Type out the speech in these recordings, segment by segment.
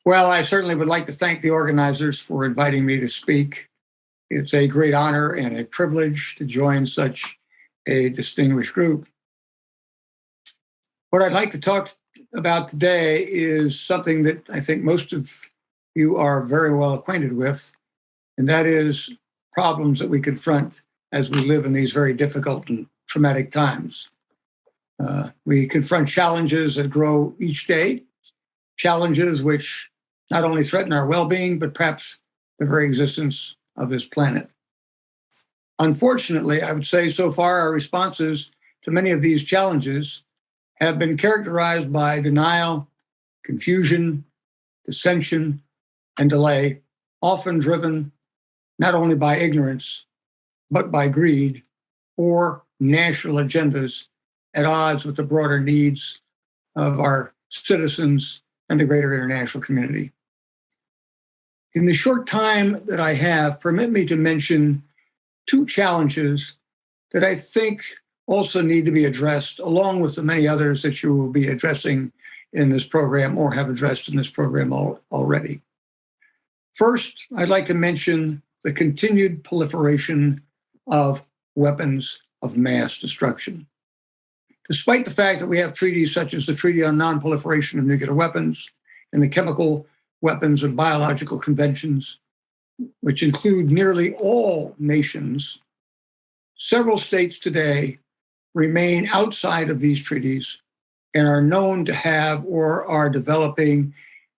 Well, I certainly would like to thank the organizers for inviting me to speak. It's a great honor and a privilege to join such a distinguished group. What I'd like to talk about today is something that I think most of you are very well acquainted with, and that is problems that we confront as we live in these very difficult and traumatic times. We confront challenges that grow each day, challenges which not only threaten our well-being, but perhaps the very existence of this planet. Unfortunately, I would say so far our responses to many of these challenges have been characterized by denial, confusion, dissension, and delay, often driven not only by ignorance, but by greed or national agendas at odds with the broader needs of our citizens and the greater international community. In the short time that I have, permit me to mention two challenges that I think also need to be addressed, along with the many others that you will be addressing in this program or have addressed in this program already. First, I'd like to mention the continued proliferation of weapons of mass destruction. Despite the fact that we have treaties such as the Treaty on Non-Proliferation of Nuclear Weapons and the Chemical Weapons and Biological Conventions, which include nearly all nations, several states today remain outside of these treaties and are known to have or are developing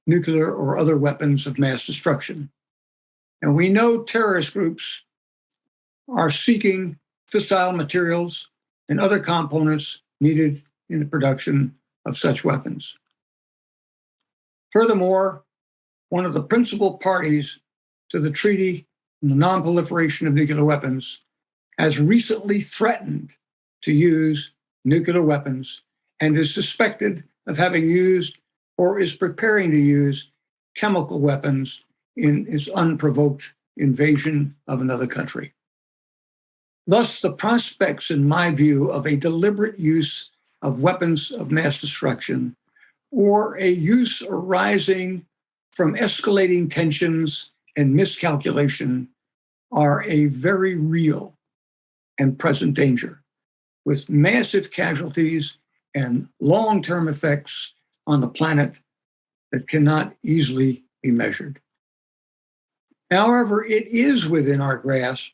nuclear or other weapons of mass destruction. And we know terrorist groups are seeking fissile materials and other components needed in the production of such weapons. Furthermore, one of the principal parties to the Treaty on the Non-Proliferation of Nuclear Weapons has recently threatened to use nuclear weapons and is suspected of having used or is preparing to use chemical weapons in its unprovoked invasion of another country. Thus, the prospects, in my view, of a deliberate use of weapons of mass destruction or a use arising from escalating tensions and miscalculation are a very real and present danger, with massive casualties and long-term effects on the planet that cannot easily be measured. However, it is within our grasp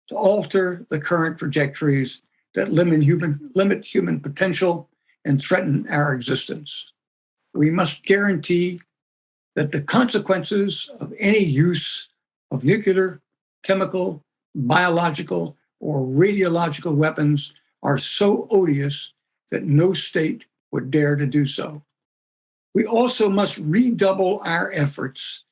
to alter the current trajectories that limit human potential and threaten our existence. We must guarantee that the consequences of any use of nuclear, chemical, biological, or radiological weapons are so odious that no state would dare to do so. We also must redouble our efforts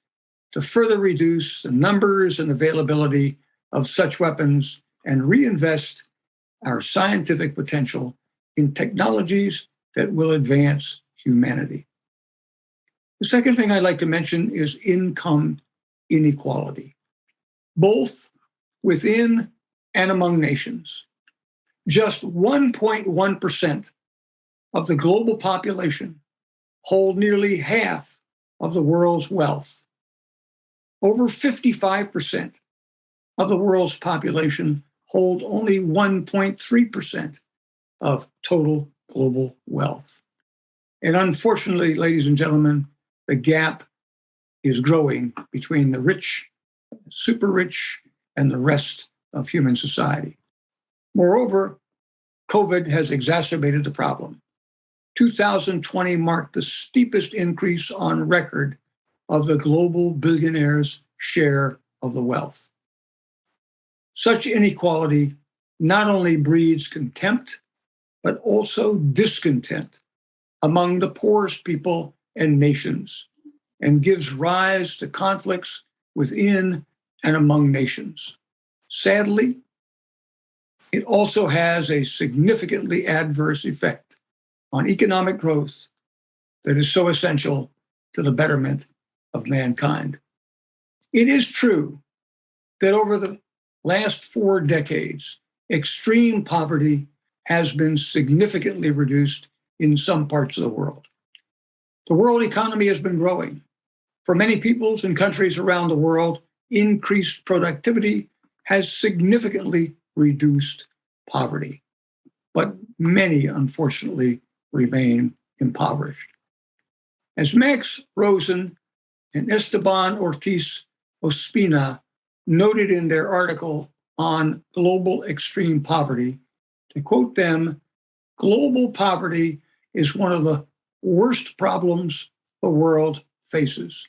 to further reduce the numbers and availability of such weapons and reinvest our scientific potential in technologies that will advance humanity. The second thing I'd like to mention is income inequality, both within and among nations. Just 1.1% of the global population hold nearly half of the world's wealth. Over 55% of the world's population hold only 1.3% of total global wealth. And unfortunately, ladies and gentlemen, the gap is growing between the rich, super rich, and the rest of human society. Moreover, COVID has exacerbated the problem. 2020 marked the steepest increase on record of the global billionaires' share of the wealth. Such inequality not only breeds contempt, but also discontent among the poorest people and nations, and gives rise to conflicts within and among nations. Sadly, it also has a significantly adverse effect on economic growth that is so essential to the betterment of mankind. It is true that over the last 4 decades, extreme poverty has been significantly reduced in some parts of the world. The world economy has been growing. For many peoples and countries around the world, increased productivity has significantly reduced poverty, but many, unfortunately, remain impoverished. As Max Rosen and Esteban Ortiz Ospina noted in their article on global extreme poverty, to quote them, global poverty is one of the worst problems the world faces.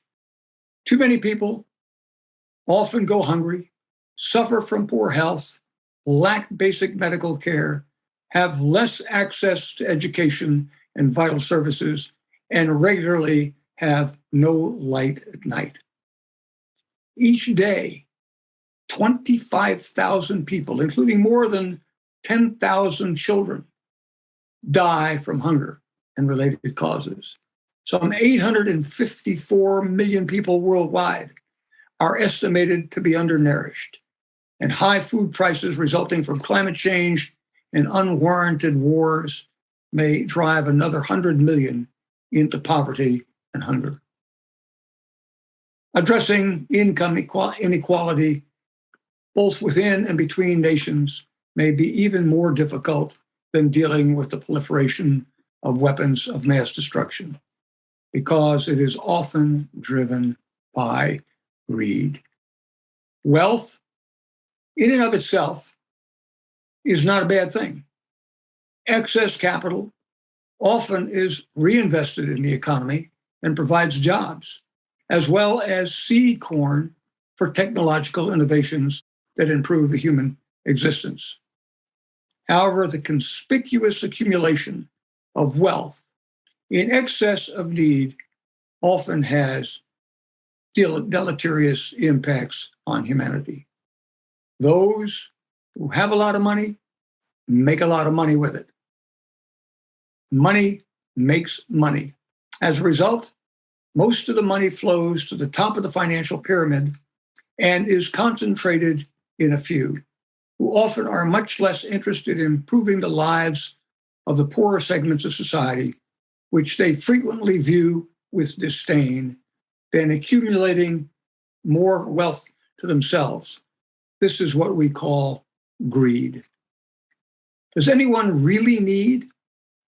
Too many people often go hungry, suffer from poor health, lack basic medical care, have less access to education and vital services, and regularly have no light at night. Each day, 25,000 people, including more than 10,000 children, die from hunger and related causes. Some 854 million people worldwide are estimated to be undernourished, and high food prices resulting from climate change and unwarranted wars may drive another 100 million into poverty and hunger. Addressing income inequality, both within and between nations, may be even more difficult than dealing with the proliferation of weapons of mass destruction, because it is often driven by greed. Wealth, in and of itself, is not a bad thing. Excess capital often is reinvested in the economy and provides jobs, as well as seed corn for technological innovations that improve the human existence. However, the conspicuous accumulation of wealth in excess of need often has deleterious impacts on humanity. Those who have a lot of money make a lot of money with it. Money makes money. As a result, most of the money flows to the top of the financial pyramid and is concentrated in a few, who often are much less interested in improving the lives of the poorer segments of society, which they frequently view with disdain, than accumulating more wealth to themselves. This is what we call greed. Does anyone really need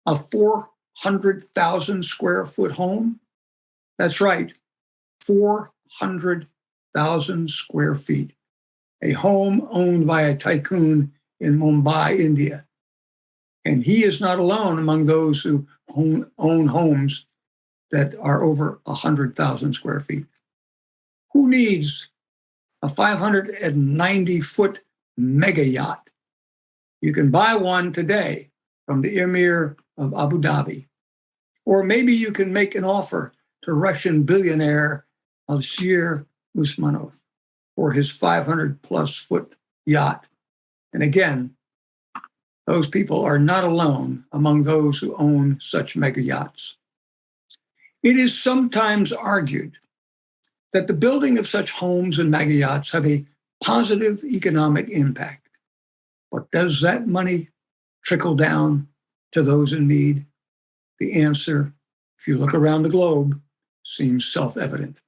a 400,000 square foot home? That's right, 400,000 square feet. A home owned by a tycoon in Mumbai, India. And he is not alone among those who own homes that are over 100,000 square feet. Who needs a 590-foot mega yacht? You can buy one today from the Emir of Abu Dhabi. Or maybe you can make an offer to Russian billionaire Alshir Usmanov for his 500-plus foot yacht. And again, those people are not alone among those who own such mega yachts. It is sometimes argued that the building of such homes and mega yachts have a positive economic impact. But does that money trickle down to those in need? The answer, if you look around the globe, seems self-evident.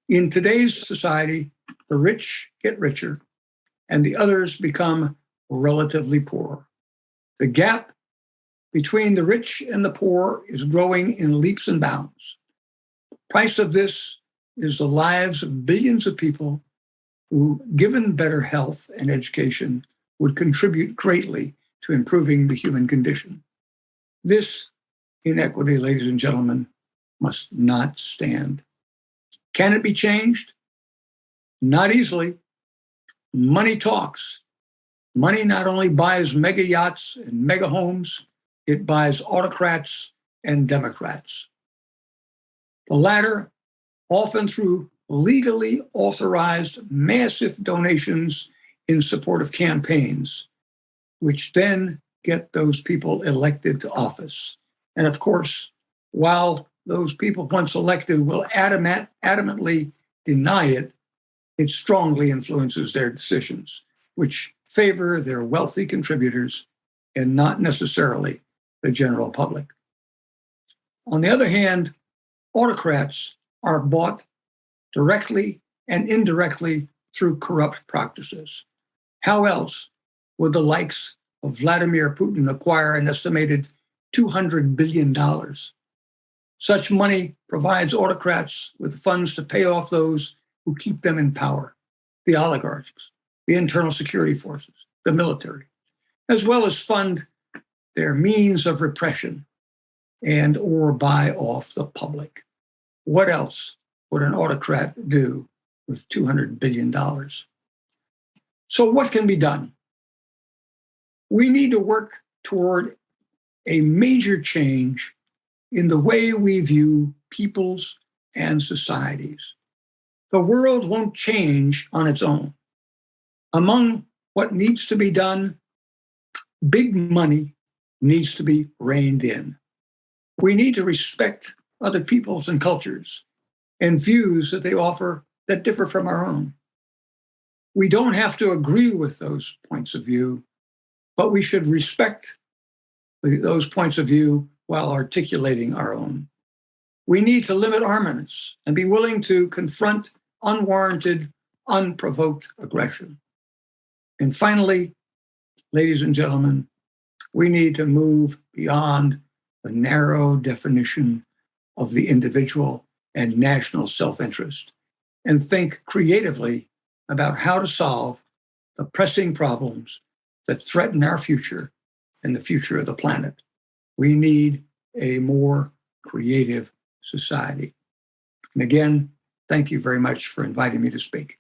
In today's society, the rich get richer and the others become relatively poor. The gap between the rich and the poor is growing in leaps and bounds. The price of this is the lives of billions of people who, given better health and education, would contribute greatly to improving the human condition. This inequity, ladies and gentlemen, must not stand. Can it be changed? Not easily. Money talks. Money not only buys mega yachts and mega homes, it buys autocrats and democrats. The latter, often through legally authorized massive donations in support of campaigns, which then get those people elected to office. And of course, while those people once elected will adamantly deny it, it strongly influences their decisions, which favor their wealthy contributors and not necessarily the general public. On the other hand, autocrats are bought directly and indirectly through corrupt practices. How else would the likes of Vladimir Putin acquire an estimated $200 billion? Such money provides autocrats with funds to pay off those who keep them in power, the oligarchs, the internal security forces, the military, as well as fund their means of repression and or buy off the public. What else would an autocrat do with $200 billion? So what can be done? We need to work toward a major change in the way we view peoples and societies. The world won't change on its own. Among what needs to be done, big money needs to be reined in. We need to respect other peoples and cultures and views that they offer that differ from our own. We don't have to agree with those points of view, but we should respect those points of view while articulating our own. We need to limit armaments and be willing to confront unwarranted, unprovoked aggression. And finally, ladies and gentlemen, we need to move beyond the narrow definition of the individual and national self-interest and think creatively about how to solve the pressing problems that threaten our future and the future of the planet. We need a more creative society. And again, thank you very much for inviting me to speak.